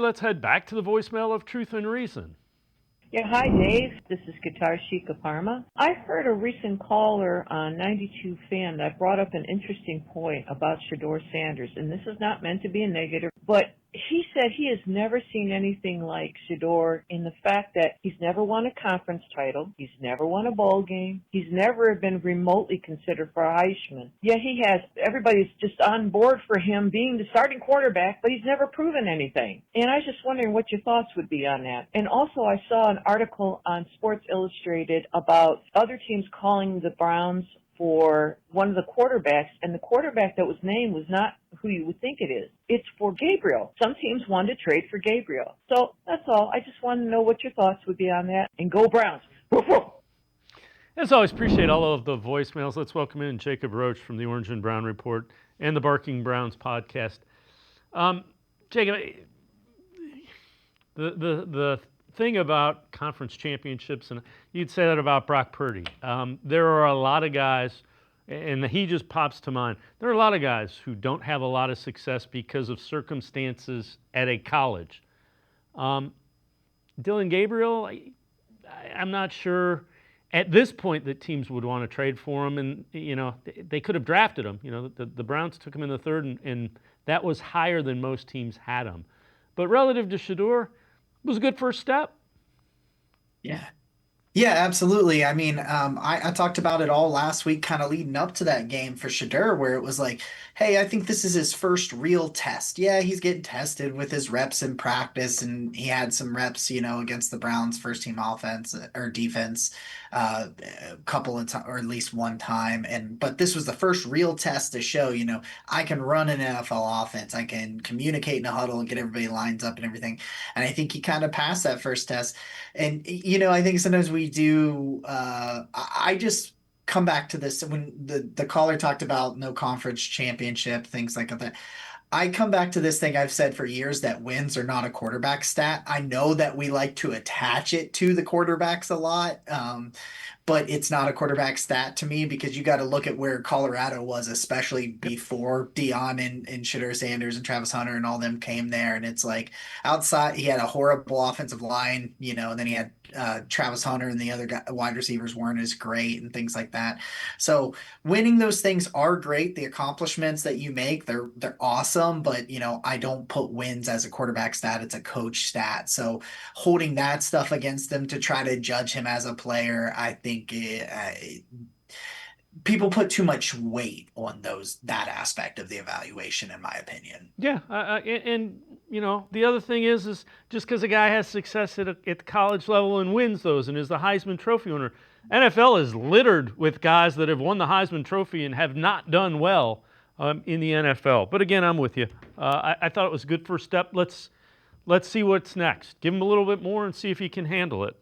Let's head back to the voicemail of Truth and Reason. Yeah, hi Dave. This is Guitar Chic of Parma. I heard a recent caller on 92 Fan that brought up an interesting point about Shedeur Sanders, and this is not meant to be a negative, but he said he has never seen anything like Shedeur in the fact that he's never won a conference title, he's never won a bowl game, he's never been remotely considered for a Heisman. Yet everybody's just on board for him being the starting quarterback, but he's never proven anything. And I was just wondering what your thoughts would be on that. And also I saw an article on Sports Illustrated about other teams calling the Browns for one of the quarterbacks, and the quarterback that was named was not who you would think it is. It's for Gabriel. Some teams wanted to trade for Gabriel. So that's all. I just wanted to know what your thoughts would be on that. And go Browns. Woof, woof. As always, appreciate all of the voicemails. Let's welcome in Jacob Roach from the Orange and Brown Report and the Barking Browns podcast. Jacob, the thing about conference championships, and you'd say that about Brock Purdy, there are a lot of guys, and he just pops to mind, there are a lot of guys who don't have a lot of success because of circumstances at a college. Dillon Gabriel, I'm not sure at this point that teams would want to trade for him, and they could have drafted him. The Browns took him in the third, and that was higher than most teams had him. But relative to Shedeur, it was a good first step. Yeah, absolutely. I mean, I talked about it all last week, kind of leading up to that game for Shedeur, where it was like, hey, I think this is his first real test. Yeah, he's getting tested with his reps in practice, and he had some reps, against the Browns' first team offense or defense, a couple of times, or at least one time. But this was the first real test to show, I can run an NFL offense, I can communicate in a huddle and get everybody lines up and everything. And I think he kind of passed that first test. And I think sometimes we do. I just come back to this when the caller talked about no conference championship, things like that. I come back to this thing I've said for years, that wins are not a quarterback stat. I know that we like to attach it to the quarterbacks a lot, but it's not a quarterback stat to me, because you got to look at where Colorado was, especially before Deion and Shedeur Sanders and Travis Hunter and all them came there. And it's like, outside, he had a horrible offensive line, and then he had Travis Hunter, and the other wide receivers weren't as great and things like that. So winning those things are great. The accomplishments that you make, they're awesome, but I don't put wins as a quarterback stat. It's a coach stat. So holding that stuff against him to try to judge him as a player, I think people put too much weight on that aspect of the evaluation, in my opinion. Yeah, and the other thing is just because a guy has success at the college level and wins those and is the Heisman Trophy winner, NFL is littered with guys that have won the Heisman Trophy and have not done well in the NFL. But again, I'm with you. I thought it was a good first step. Let's see what's next. Give him a little bit more and see if he can handle it.